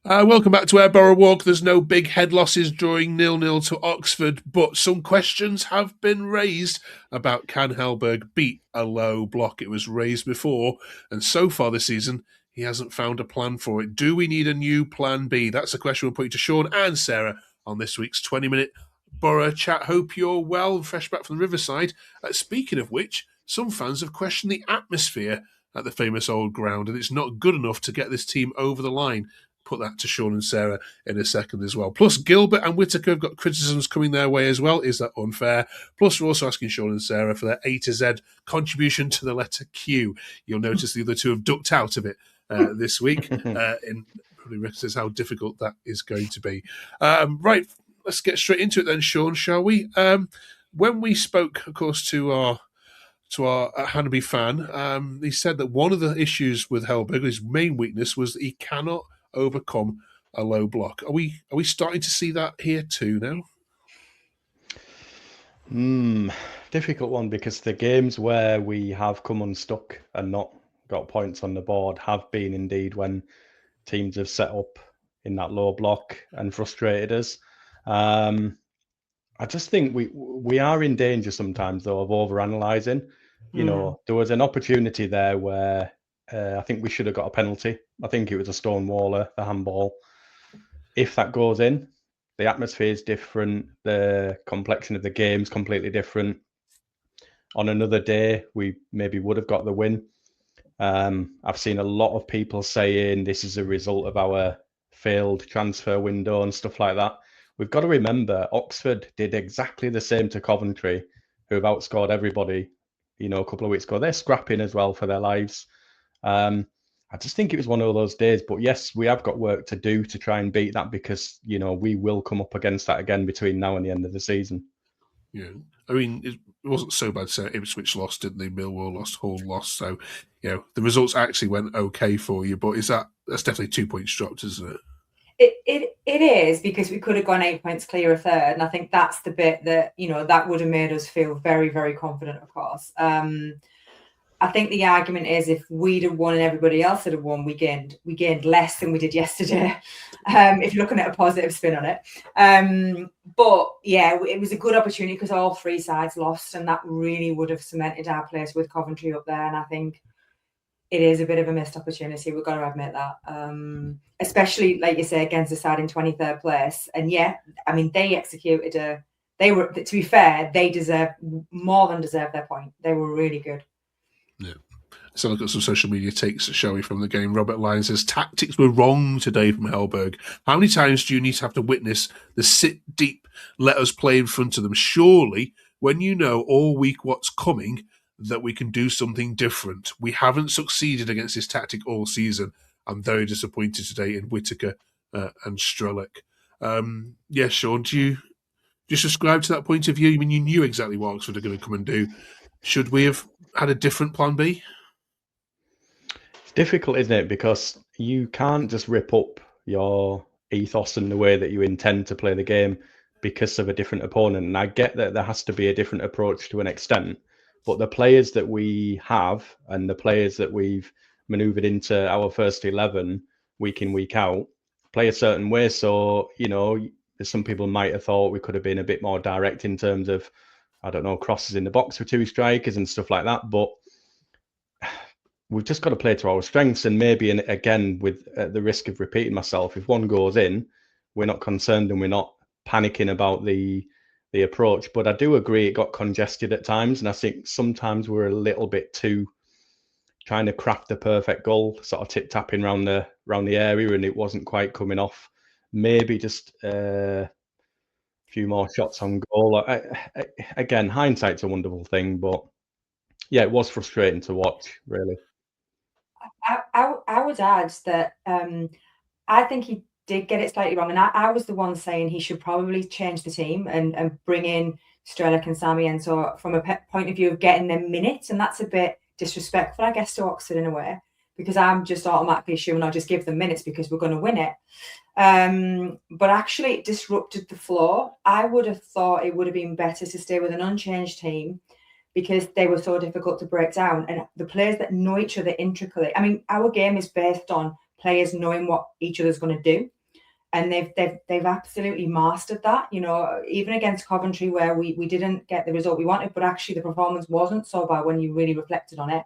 Welcome back to our Boro Walk. There's no big head losses drawing 0-0 to Oxford, but some questions have been raised about can Hellberg beat a low block. It was raised before, and so far this season, he hasn't found a plan for it. Do we need a new plan B? That's a question we'll put you to Sean and Sarah on this week's 20-minute Boro chat. Hope you're well, fresh back from the Riverside. Speaking of which, some fans have questioned the atmosphere at the famous old ground, and it's not good enough to get this team over the line. Put that to Sean and Sarah in a second as well. Plus, Gilbert and Whittaker have got criticisms coming their way as well. Is that unfair? Plus, we're also asking Sean and Sarah for their A to Z contribution to the letter Q. You'll notice the other two have ducked out of it this week. And probably realizes how difficult that is going to be. Right, let's get straight into it then, Sean, shall we? When we spoke, of course, to our Hannaby fan, he said that one of the issues with Hellberg, his main weakness, was that he cannot overcome a low block. Are we starting to see that here too now? Difficult one, because the games where we have come unstuck and not got points on the board have been indeed when teams have set up in that low block and frustrated us. I just think we are in danger sometimes, though, of overanalyzing. You know, there was an opportunity there where I think we should have got a penalty. I think it was a Stonewaller, the handball. If that goes in, the atmosphere is different. The complexion of the game is completely different. On another day, we maybe would have got the win. I've seen a lot of people saying this is a result of our failed transfer window and stuff like that. We've got to remember, Oxford did exactly the same to Coventry, who have outscored everybody, a couple of weeks ago. They're scrapping as well for their lives. I just think it was one of those days. But yes, we have got work to do to try and beat that, because, we will come up against that again between now and the end of the season. Yeah. I mean, it wasn't so bad. So Ipswich lost, didn't they? Millwall lost, Hull lost. So, the results actually went okay for you. But that's definitely 2 points dropped, isn't it? It is, because we could have gone 8 points clear of third, and I think that's the bit that that would have made us feel very, very confident. Of course, I think the argument is if we'd have won and everybody else had won, we gained less than we did yesterday. If you're looking at a positive spin on it, but yeah, it was a good opportunity because all three sides lost, and that really would have cemented our place with Coventry up there. And I think it is a bit of a missed opportunity. We've got to admit that, especially like you say, against the side in 23rd place. And yeah, I mean, they executed to be fair, they more than deserved their point. They were really good. Yeah. So look at some social media takes, shall we, from the game. Robert Lyons says, tactics were wrong today from Hellberg. How many times do you need to have to witness the sit deep, let us play in front of them? Surely, when you know all week what's coming, that we can do something different. We haven't succeeded against this tactic all season. I'm very disappointed today in Whittaker and Strellick. Yeah, Sean, do you subscribe to that point of view? I mean, you knew exactly what Oxford are going to come and do. Should we have had a different plan B? It's difficult, isn't it? Because you can't just rip up your ethos and the way that you intend to play the game because of a different opponent. And I get that there has to be a different approach to an extent, but the players that we have and the players that we've manoeuvred into our first 11 week in, week out play a certain way. So, some people might have thought we could have been a bit more direct in terms of, I don't know, crosses in the box for two strikers and stuff like that. But we've just got to play to our strengths. And maybe, and again, with the risk of repeating myself, if one goes in, we're not concerned and we're not panicking about the approach. But I do agree it got congested at times. And I think sometimes we're a little bit too trying to craft the perfect goal, sort of tip-tapping around the area, and it wasn't quite coming off. Maybe just few more shots on goal. Again, hindsight's a wonderful thing, but yeah, it was frustrating to watch, really. I would add that I think he did get it slightly wrong, and I was the one saying he should probably change the team and bring in Strellick and Sarmiento from a point of view of getting them minutes, and that's a bit disrespectful, I guess, to Oxford in a way, because I'm just automatically assuming I'll just give them minutes because we're going to win it. But actually it disrupted the flow. I would have thought it would have been better to stay with an unchanged team because they were so difficult to break down, and the players that know each other intricately. I mean, our game is based on players knowing what each other's going to do. And they've absolutely mastered that, you know, even against Coventry, where we didn't get the result we wanted, but actually the performance wasn't so bad when you really reflected on it.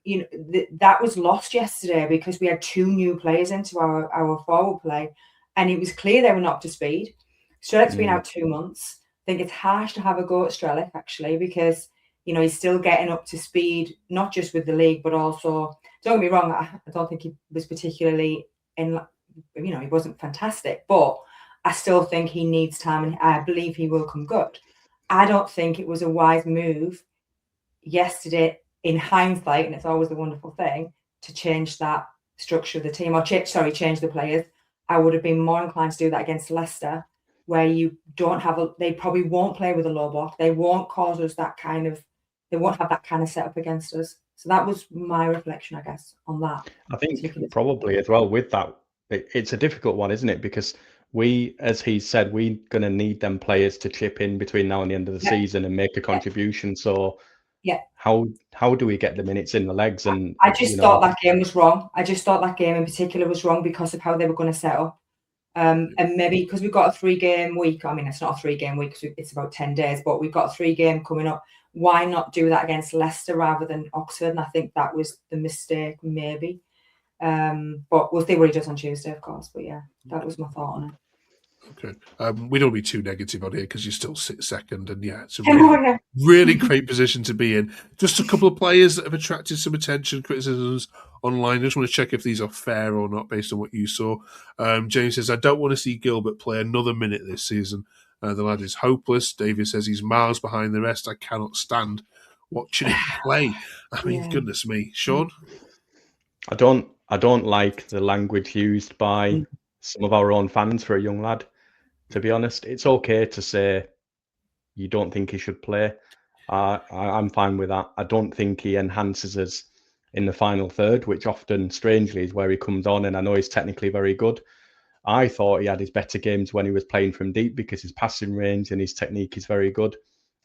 You know, that was lost yesterday because we had 2 new players into our forward play, and it was clear they were not up to speed. Strelic's been out 2 months. I think it's harsh to have a go at Strelic, actually, because, you know, he's still getting up to speed, not just with the league, but also, don't get me wrong, I don't think he was particularly in, you know, he wasn't fantastic, but I still think he needs time, and I believe he will come good. I don't think it was a wise move yesterday, in hindsight, and it's always a wonderful thing, to change that structure of the team, or change the players. I would have been more inclined to do that against Leicester, where you don't have they probably won't play with a low block. They won't cause us they won't have that kind of setup against us. So that was my reflection, I guess, on that. I think probably as well with that, it's a difficult one, isn't it? Because we, as he said, we're going to need them players to chip in between now and the end of the season and make a contribution. So how do we get the minutes in the legs? And I just thought that game was wrong. I just thought that game in particular was wrong because of how they were going to set up. And maybe because we've got a 3-game week. I mean, it's not a 3-game week because it's about 10 days, but we've got a 3-game coming up. Why not do that against Leicester rather than Oxford? And I think that was the mistake, maybe. But we'll see what he does on Tuesday, of course. But yeah, that was my thought on it. Okay. We don't be too negative on here because you still sit second, and it's a really great position to be in. Just a couple of players that have attracted some attention, criticisms online. I just want to check if these are fair or not based on what you saw. James says, I don't want to see Gilbert play another minute this season. The lad is hopeless. David says he's miles behind the rest. I cannot stand watching him play. I mean, goodness me. Sean? I don't like the language used by some of our own fans for a young lad. To be honest, it's okay to say you don't think he should play. I'm fine with that. I don't think he enhances us in the final third, which often, strangely, is where he comes on. And I know he's technically very good. I thought he had his better games when he was playing from deep because his passing range and his technique is very good.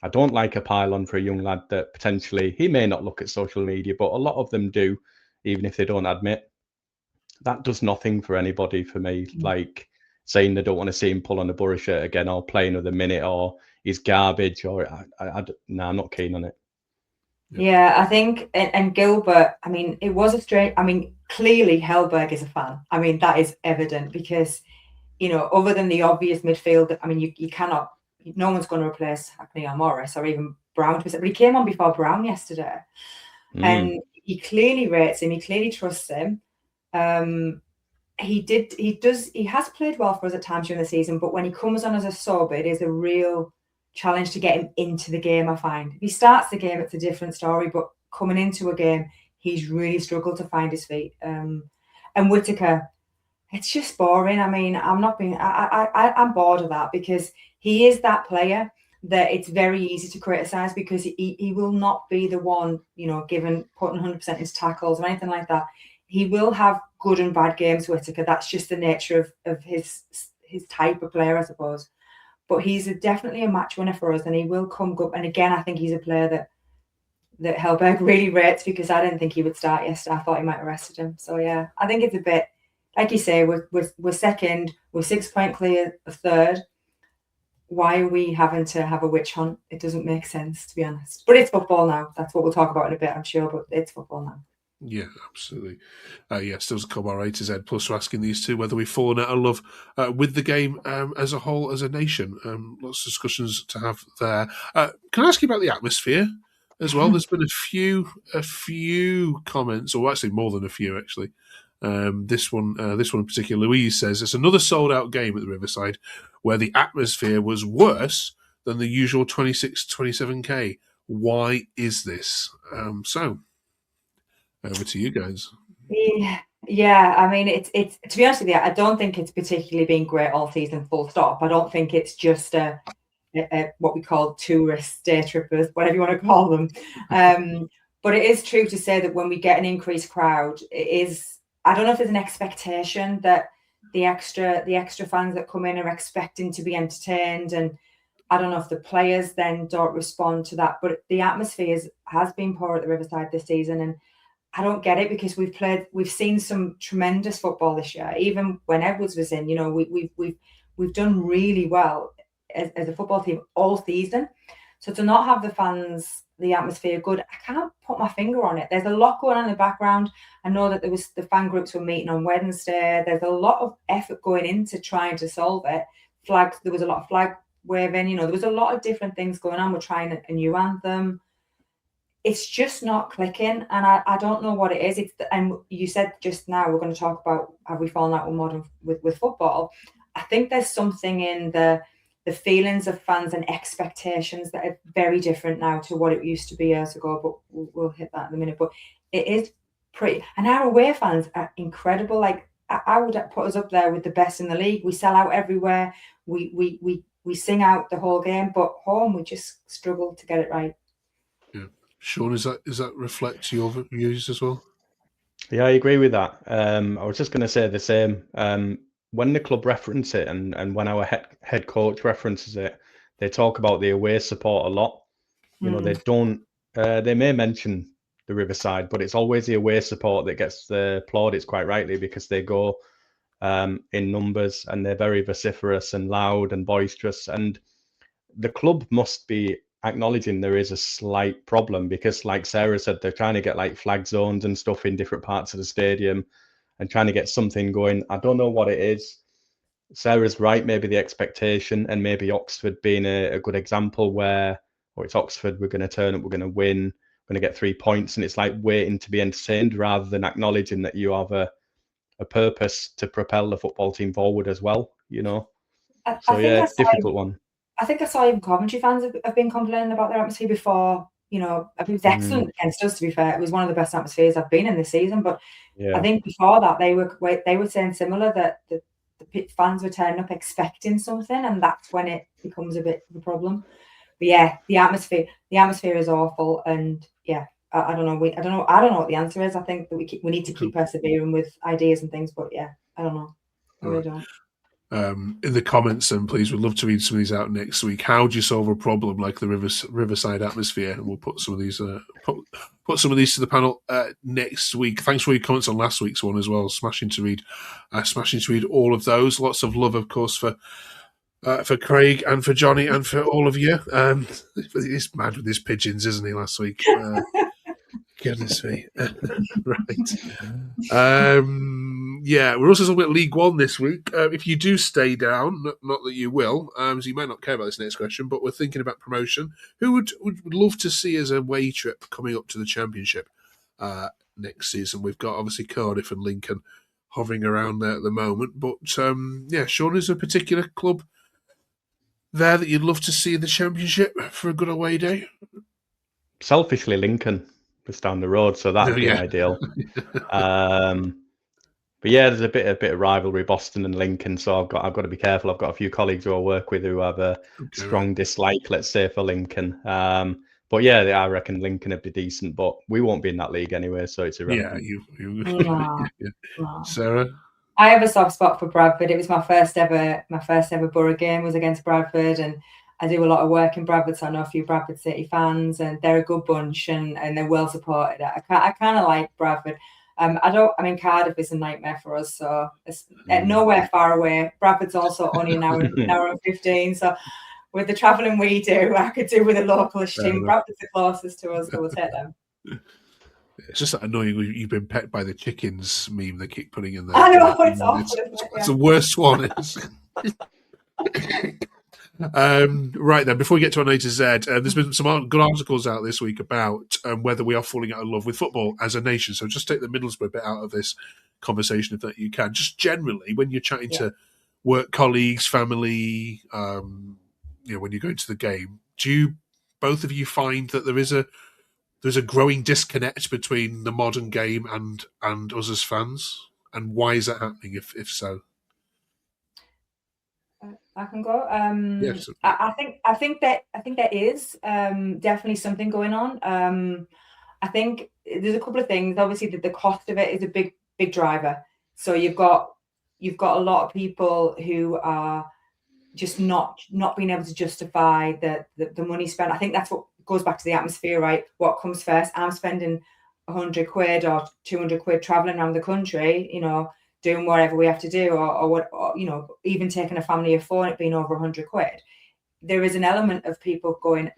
I don't like a pile-on for a young lad that potentially, he may not look at social media, but a lot of them do, even if they don't admit. That does nothing for anybody for me. Like saying they don't want to see him pull on a Boro shirt again or play another minute or he's garbage or I'm not keen on it. Yeah, I think, and Gilbert, I mean, it was a strange, I mean, clearly Hellberg is a fan. I mean, that is evident because, you know, other than the obvious midfield, I mean, you cannot, no one's going to replace Hackney or Morris or even Brown. But he came on before Brown yesterday. And he clearly rates him. He clearly trusts him. He has played well for us at times during the season, but when he comes on as a sub, it is a real challenge to get him into the game, I find. If he starts the game, it's a different story, but coming into a game, he's really struggled to find his feet. And Whittaker, it's just boring. I mean, I'm bored of that because he is that player that it's very easy to criticise because he will not be the one, you know, putting 100% his tackles or anything like that. He will have good and bad games, Whittaker. That's just the nature of his type of player, I suppose. But he's definitely a match winner for us, and he will come good. And again, I think he's a player that Hellberg really rates because I didn't think he would start yesterday. I thought he might have rested him. So yeah, I think it's a bit, like you say, we're second, we're 6 point clear of third. Why are we having to have a witch hunt? It doesn't make sense, to be honest. But it's football now. That's what we'll talk about in a bit, I'm sure. But it's football now. Yeah, absolutely. Still to come, our A to Z plus for asking these two whether we've fallen out of love with the game as a whole, as a nation. Lots of discussions to have there. Can I ask you about the atmosphere as well? There's been a few comments, or actually more than a few, actually. This one in particular, Louise says it's another sold-out game at the Riverside where the atmosphere was worse than the usual 26-27k. Why is this? So. Over to you guys. Yeah. I mean, it's to be honest with you, I don't think it's particularly been great all season. Full stop. I don't think it's just a what we call tourist day trippers, whatever you want to call them. But it is true to say that when we get an increased crowd, it is. I don't know if there's an expectation that the extra fans that come in are expecting to be entertained, and I don't know if the players then don't respond to that. But the atmosphere has been poor at the Riverside this season, and I don't get it, because we've seen some tremendous football this year. Even when Edwards was in, we've done really well as a football team all season. So to not have the fans, the atmosphere good, I can't put my finger on it. There's a lot going on in the background. I know that the fan groups were meeting on Wednesday. There's a lot of effort going into trying to solve it. There was a lot of flag waving. There was a lot of different things going on. We're trying a new anthem. It's just not clicking, and I don't know what it is. And you said just now we're going to talk about, have we fallen out with football? I think there's something in the feelings of fans and expectations that are very different now to what it used to be years ago. But we'll hit that in a minute. But it is pretty, and our away fans are incredible. Like, I would put us up there with the best in the league. We sell out everywhere. We sing out the whole game, but home we just struggle to get it right. Yeah. Sean, is that reflect your views as well? Yeah, I agree with that. I was just going to say the same. When the club reference it and when our head coach references it, they talk about the away support a lot. They don't. They may mention the Riverside, but it's always the away support that gets the plaudits, quite rightly, because they go in numbers and they're very vociferous and loud and boisterous. And the club must be acknowledging there is a slight problem, because, like Sarah said, they're trying to get like flag zones and stuff in different parts of the stadium and trying to get something going. I don't know what it is. Sarah's right, maybe the expectation, and maybe Oxford being a good example where, it's Oxford, we're going to turn up, we're going to win, we're going to get 3 points, and it's like waiting to be entertained rather than acknowledging that you have a purpose to propel the football team forward as well, difficult one. I think I saw even Coventry fans have been complaining about their atmosphere before. It was excellent against us, to be fair. It was one of the best atmospheres I've been in this season. But I think before that, they were saying similar, that the fans were turning up expecting something, and that's when it becomes a bit of a problem. But yeah, the atmosphere is awful, and yeah, I don't know. I don't know what the answer is. I think that we need to keep persevering with ideas and things. But yeah, I don't know. I really don't. In the comments, then please, we'd love to read some of these out next week. How do you solve a problem like the Riverside atmosphere? And we'll put some of these put some of these to the panel next week. Thanks for your comments on last week's one as well. Smashing to read all of those. Lots of love, of course, for Craig and for Johnny and for all of you. He's mad with his pigeons, isn't he? Last week. Goodness me. Right. We're also talking about League One this week. If you do stay down, not that you will, so you might not care about this next question, but we're thinking about promotion. Who would love to see as a away trip coming up to the Championship next season? We've got obviously Cardiff and Lincoln hovering around there at the moment, but Sean, is there a particular club there that you'd love to see in the Championship for a good away day? Selfishly, Lincoln. Just down the road, so that'd be ideal. But yeah, there's a bit of rivalry, Boston and Lincoln, so I've got to be careful. I've got a few colleagues who I work with who have a strong dislike, let's say, for Lincoln. But yeah, I reckon Lincoln would be decent, but we won't be in that league anyway, so it's irrelevant. Sarah? I have a soft spot for Bradford. It was my first ever Boro game was against Bradford, and I do a lot of work in Bradford, so I know a few Bradford City fans, and they're a good bunch, and they're well supported. I kind of like Bradford. Cardiff is a nightmare for us, so it's nowhere far away. Bradford's also only an hour and 15, so with the travelling we do, I could do with a localish team. Bradford's the closest to us, so we'll take them. It's just that annoying you've been pet by the chickens meme they keep putting in there. I know, it's awful. It's the worst one. Right then, before we get to our A to Z, there's been some good articles out this week about whether we are falling out of love with football as a nation. So just take the Middlesbrough bit out of this conversation if that you can. Just generally, when you're chatting to work colleagues, family, when you go into the game, do both of you find that there's a growing disconnect between the modern game and us as fans? And why is that happening? If so? I can go. Yes. I think there is definitely something going on. I think there's a couple of things. Obviously, the cost of it is a big driver. So you've got a lot of people who are just not being able to justify the money spent. I think that's what goes back to the atmosphere, right? What comes first? I'm spending 100 quid or 200 quid traveling around the country, you know, doing whatever we have to do, or you know, even taking a family of 4 and it being over 100 quid. There is an element of people going,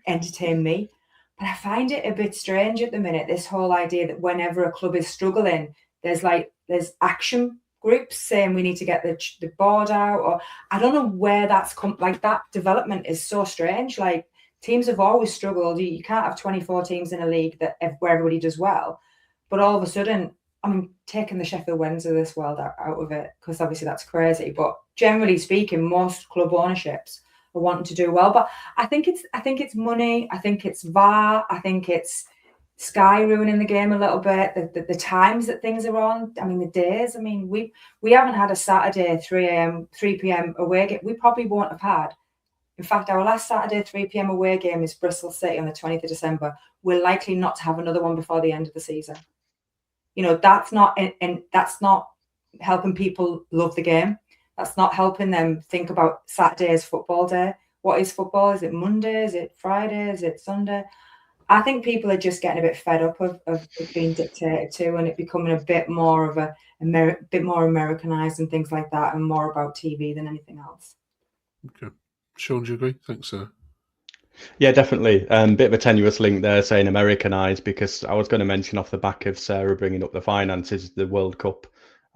entertain me. But I find it a bit strange at the minute, this whole idea that whenever a club is struggling, there's action groups saying we need to get the board out, or I don't know where that's come. Like, that development is so strange. Like, teams have always struggled. You can't have 24 teams in a league where everybody does well, but all of a sudden, I mean, taking the Sheffield Wednesday of this world out of it, because obviously that's crazy. But generally speaking, most club ownerships are wanting to do well. But I think it's money. I think it's VAR. I think it's Sky ruining the game a little bit. The times that things are on. I mean, the days. I mean, we haven't had a Saturday 3 p.m. away game. We probably won't have had. In fact, our last Saturday 3 p.m. away game is Bristol City on the 20th of December. We're likely not to have another one before the end of the season. You know, that's not helping people love the game. That's not helping them think about Saturday as football day. What is football? Is it Monday? Is it Friday? Is it Sunday? I think people are just getting a bit fed up of being dictated to, and it becoming a bit more of bit more Americanized and things like that, and more about TV than anything else. Okay. Sean, do you agree? Thanks, sir. Yeah, definitely. Bit of a tenuous link there saying Americanized, because I was going to mention off the back of Sarah bringing up the finances, the World Cup.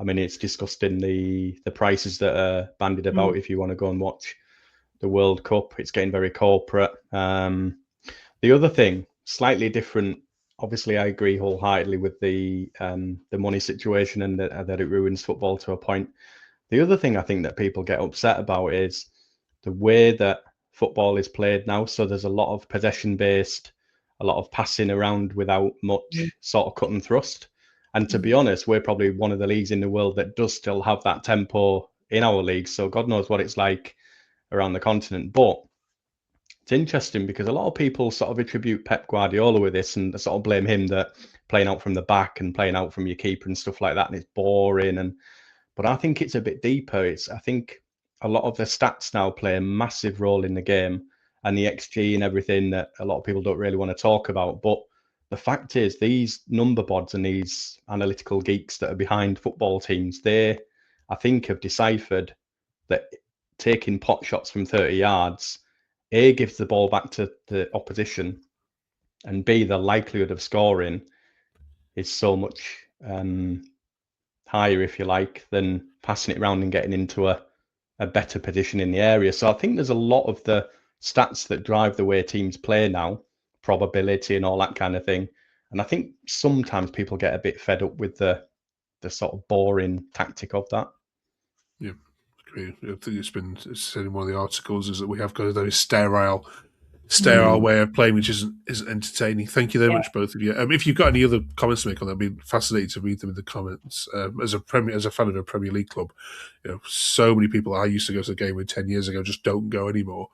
I mean, it's disgusting, the prices that are bandied about if you want to go and watch the World Cup. It's getting very corporate. The other thing, slightly different. Obviously, I agree wholeheartedly with the money situation and that it ruins football to a point. The other thing I think that people get upset about is the way that football is played now. So there's a lot of possession based, a lot of passing around without much sort of cut and thrust. And to be honest, we're probably one of the leagues in the world that does still have that tempo in our league. So God knows what it's like around the continent. But it's interesting because a lot of people sort of attribute Pep Guardiola with this and sort of blame him that playing out from the back and playing out from your keeper and stuff like that, and it's boring. But I think it's a bit deeper. I think a lot of the stats now play a massive role in the game, and the XG and everything that a lot of people don't really want to talk about. But the fact is, these number boards and these analytical geeks that are behind football teams, they, I think, have deciphered that taking pot shots from 30 yards, A, gives the ball back to the opposition, and B, the likelihood of scoring is so much higher, if you like, than passing it around and getting into a better position in the area. So I think there's a lot of the stats that drive the way teams play now, probability and all that kind of thing. And I think sometimes people get a bit fed up with the sort of boring tactic of that. Yeah, I think it's been said in one of the articles is that we have got a very sterile way of playing, which isn't entertaining. Thank you very much, both of you. If you've got any other comments to make on that, I'd be fascinated to read them in the comments. As a fan of a Premier League club, you know, so many people I used to go to the game with 10 years ago just don't go anymore.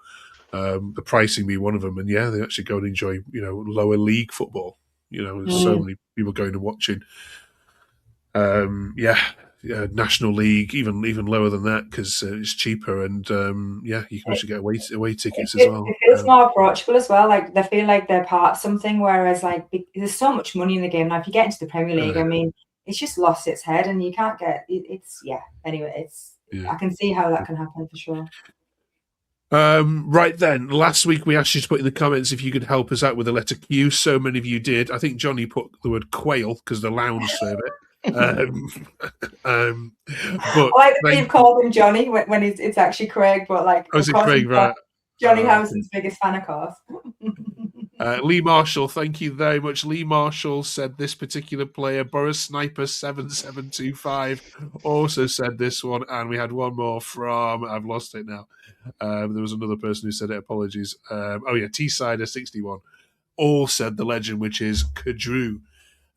The pricing being one of them, and they actually go and enjoy, you know, lower league football. You know, there's so many people going and watching. National League, even lower than that, because it's cheaper, and you can actually get away tickets as well. It feels more approachable as well. Like, they feel like they're part of something, whereas like there's so much money in the game now. If you get into the Premier League, I mean, it's just lost its head, and you can't get Anyway, I can see how that can happen for sure. Right then, last week we asked you to put in the comments if you could help us out with the letter Q. So many of you did. I think Johnny put the word quail because the lounge serve it. But I like that you've called him Johnny when it's actually Craig, but like, is it Craig, right? Johnny Howson's biggest fan, of course. Lee Marshall, thank you very much. Lee Marshall said this particular player, Boris Sniper 7725, also said this one, and we had one more from, I've lost it now. There was another person who said it, apologies. T-Sider 61, all said the legend, which is Kadru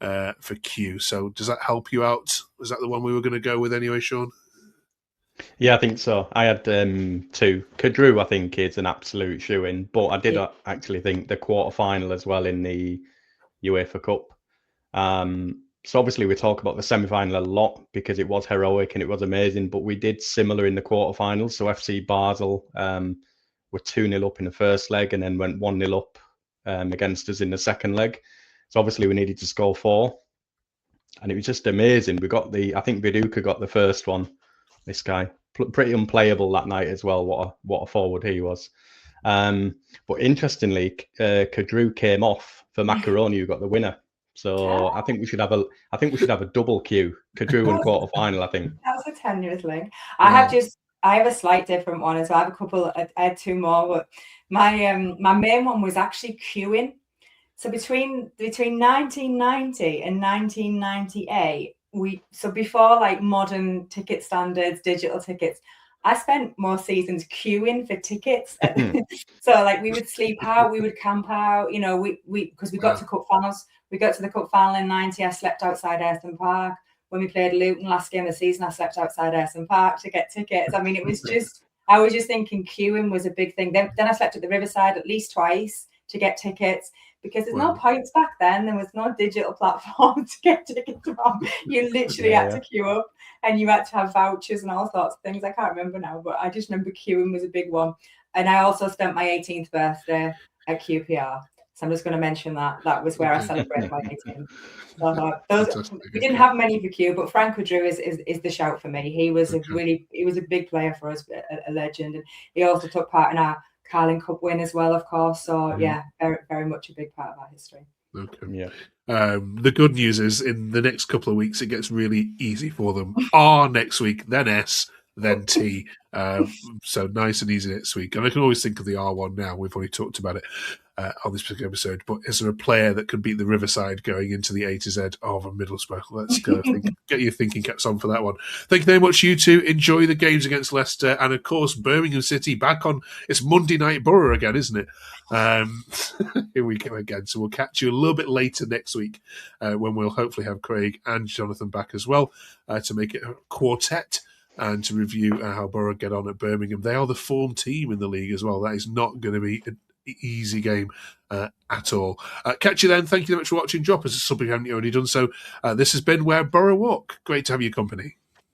for Q. So does that help you out? Was that the one we were going to go with anyway, Sean? Yeah, I think so. I had two. Kadru, I think, is an absolute shoo-in, but I did actually think the quarter-final as well in the UEFA Cup. So obviously we talk about the semi-final a lot because it was heroic and it was amazing, but we did similar in the quarter-finals. So FC Basel were 2-0 up in the first leg and then went 1-0 up against us in the second leg. So obviously we needed to score 4. And it was just amazing. I think Viduka got the first one. This guy, pretty unplayable that night as well. What a forward he was. But interestingly, Kadru came off for Macaroni, who got the winner. So I think we should have a double queue. Kadru in quarter final, I think. That's a tenuous link. I have a slight different one as well. I have a couple. I had 2 more, but my main one was actually queuing. So between 1990 and 1998, before like modern ticket standards, digital tickets, I spent more seasons queuing for tickets. So like we would sleep out, we would camp out, because we got to cup finals. We got to the cup final in 90. I slept outside Ayrton Park. When we played Luton last game of the season, I slept outside Ayrton Park to get tickets. I mean, it was just, I was just thinking queuing was a big thing. Then I slept at the Riverside at least twice to get tickets. Because there's no points back then. There was no digital platform to get tickets from. You literally had to queue up, and you had to have vouchers and all sorts of things. I can't remember now, but I just remember queuing was a big one. And I also spent my 18th birthday at QPR. So I'm just going to mention that. That was where I celebrated my 18th. So we didn't have many for Q, but Frank Drew is the shout for me. He was he was a big player for us, a legend. And he also took part in our Carling Cup win as well, of course. So yeah, very, very much a big part of our history. Okay. Yeah. The good news is in the next couple of weeks it gets really easy for them. R next week, then S, then T. So nice and easy next week. And I can always think of the R one now. We've already talked about it on this particular episode. But is there a player that could beat the Riverside going into the A to Z of Middlesbrough? Let's go. Get your thinking caps on for that one. Thank you very much, you two. Enjoy the games against Leicester. And of course, Birmingham City back on. It's Monday Night Borough again, isn't it? Here we go again. So we'll catch you a little bit later next week when we'll hopefully have Craig and Jonathan back as well to make it a quartet and to review how Borough get on at Birmingham. They are the form team in the league as well. That is not going to be an easy game at all. Catch you then. Thank you very much for watching. Drop us a sub if you haven't already done so. This has been Where Borough Walk. Great to have your company.